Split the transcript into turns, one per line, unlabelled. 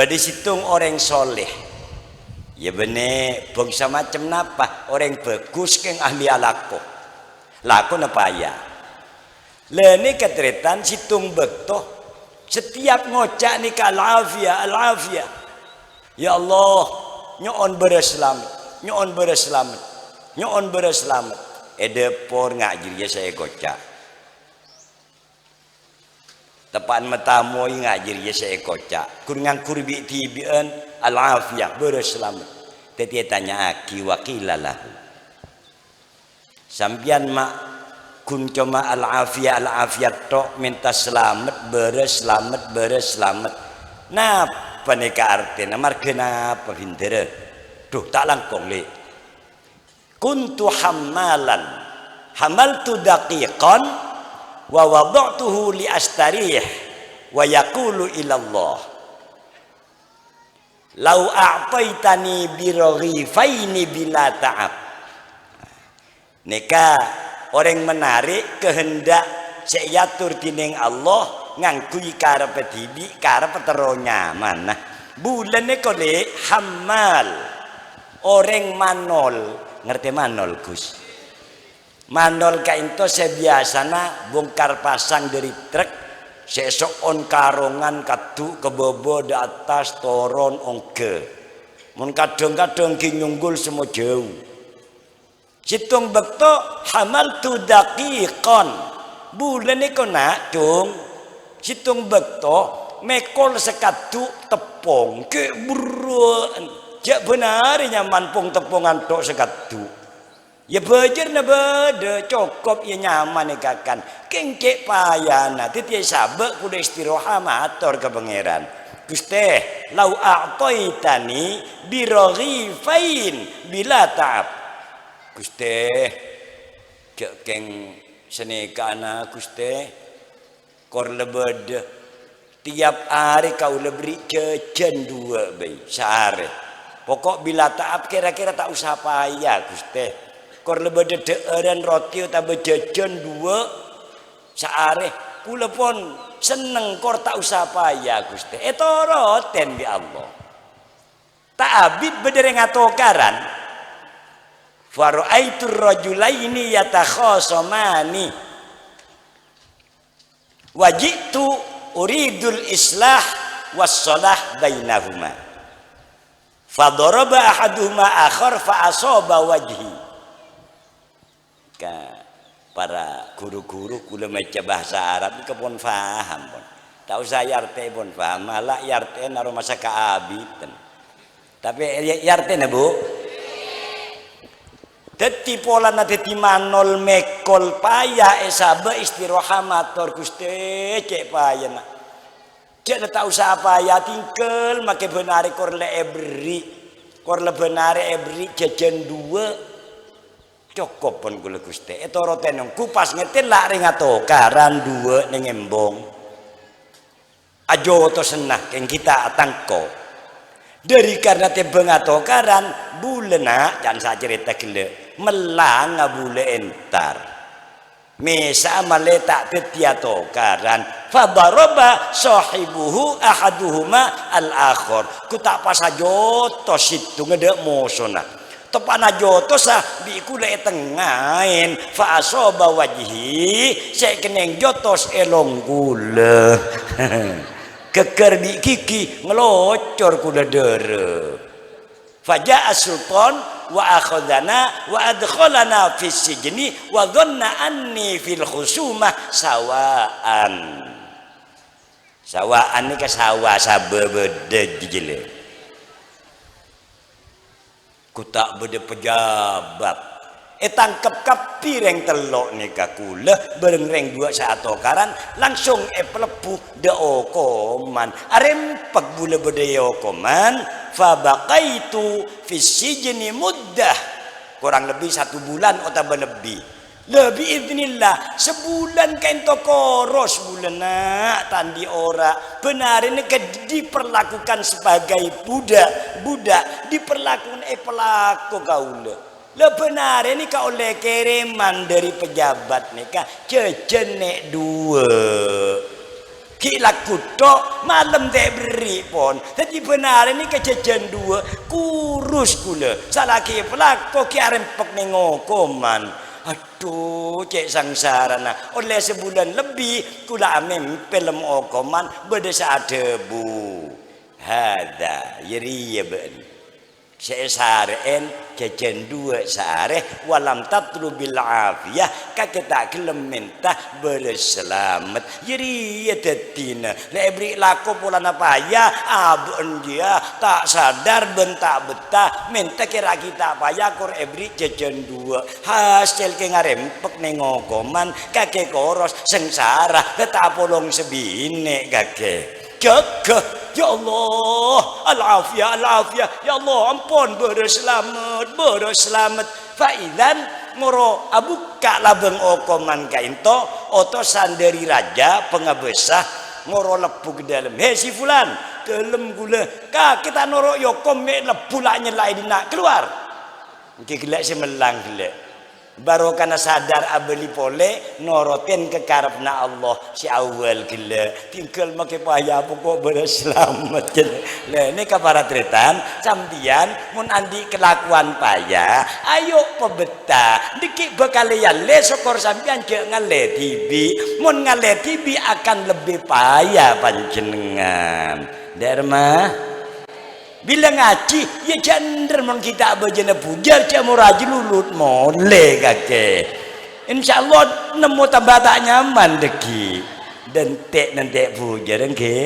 Badi situng orang soleh. Ya bener, bangsa macam napa? Orang bagus keng ahli alako. Lako napa ya? Leni ketretan situng bekto. Setiap ngocak ni ka al-afiyah. Ya Allah, nyon bereselamat, nyon bereselamat, nyon bereselamat. Edepor ngajir ya saya kocak. Tepan matamoy ngajir ya saya kocak. Kuringan kurbi tibian al-afiyah bereselamat. Teti tanya aki wakilalahu. Sampian mak kun cuma al-afiyah tok minta selamat bereselamat. Napa nih ka artinya margena apa hindera? Duh tak langkong le. Kuntu hammalan hamaltu daqiqan wa wada'tuhu li astarih wa yaqulu ila Allah lau a'taitani biraghifaini bila ta'ab. Neka orang menarik kehendak seyatur tining Allah ngangkui karep tibi karep tero nyaman. Nah bulan ne kole hamal orang manol, ngerti manol Gus? Manol kainto sebiasana bongkar pasang dari truk sesok on karongan katu kebobo di atas toron ongke mun kadang-kadang kinyunggul semua jauh situng bekto hamal tu daqiqon bulan iku nak cung situng bekto mekol sekatu tepung ke buruan jak benar nyaman pung tepungan tok sekatu. Ya bejer na bede cukup ya nyaman ikakan kengke payana titi sabek kuda istirahat matur ke pangeran Gusti lau a'taitani biraghifain bila ta'ab Gusti keng senekana Gusti kor lebede tiap hari kau leberi jajan dua bayi sehari pokok bila ta'ab kira-kira tak usah payah Gusti kor lebih dederan roti atau bejajan dua sehari kula pun seneng kor tak usah payah Gusti roten bi Allah tak abid bedereng atokaran faru'aitur rajulaini yatakhasamani wajitu uridul islah wassalah bainahuma fadaraba ahaduhuma akhar fa asaba wajhi. Para guru-guru kula maca bahasa Arab ke pun faham pun. Tak usah yarte pun faham, malah yarte naro masa kaabitan. Tapi yarte na Bu. Dadi pola na dadi manol mekol paya esabe istirahat matur Gusti cek paya nak. Cek tak usah paya tingkel make benare kor le ebri. Kor le benare ebri jajan dua cukup pun kula Gusti eta roten kupas ngetin lak ring atokaran dua ning embong ajo to senah keng kita atangko dari karena tebeng atokaran bulena jan sacerita gele melang ngabule entar mesa maleta teti atokaran fadaraba sahibuhu ahaduhuma al-akhir ku tak pasajo to situ ngedek mosona tepana jotos bikula tengahin fa asaba wajhi saya keneng jotos elong kula keker di kiki ngelocor kula dere faja as-sultan wa akhadana wa adkhalana fi sijni wa dhanna anni fil khusumah sawaan ni ka sawa sabebede jile ku tak bede pejabat tangkep kapireng telok nika kula bareng reng dua saatokaran langsung pelepu de okoman arempek bule bede okoman fa baqaitu fi sijni muddah kurang lebih 1 bulan atau lebih idznillah sebulan kain tokoros bulan nak tandi ora benar ini diperlakukan sebagai budak diperlakukan pelaku kaula le benar ini kau oleh kiriman dari pejabat nika jejenek dua Kila kutok malam tak beri pun. Jadi benar ini kejajan dua kurus kula. Salah ki pelak kok ki arempek nengokoman. Aduh, cek sangsara nah. Oleh sebulan lebih kula amem film okoman berdesa debu. Hada yeri ben. Seesaren jajan dua sare walam tatlu bil afiyah kakek tak gelem minta berselamat jadi ya tetina lebri laku pulan apa ya abun dia tak sadar bentak betah minta kira kita apa ya kur ebri jajan dua hasil ke ngarempek nengokoman kakek koros sengsara tetap polong sebine kakek jaga. Ya Allah, al-afiyah, ya Allah, ampun berselamat. Faidan ngoro abuka labeng okoman kainto, oto sanderi raja pengabesah ngoro lepu ke dalam. Hei si fulan, kelem gula, ka kita noro yokom me lepu lah nyelai dina keluar. Mungkin gelak si melang gelak. Baru karena sadar abeli pole norotin ke karepna Allah si awal gila tinggal make payah pokok berselamat lah ini kapara tretan samdian mun andi kelakuan payah ayo pebeta dikit bekalian le sokor sampian ke ngale tibi mun ngale tibi akan lebih payah panjenengan derma bila ngaji ya jender mon kita bejana pujar camur aja lulut mole kakek insyaallah nemu tambah tak nyaman deki dan tek nanti pujar ke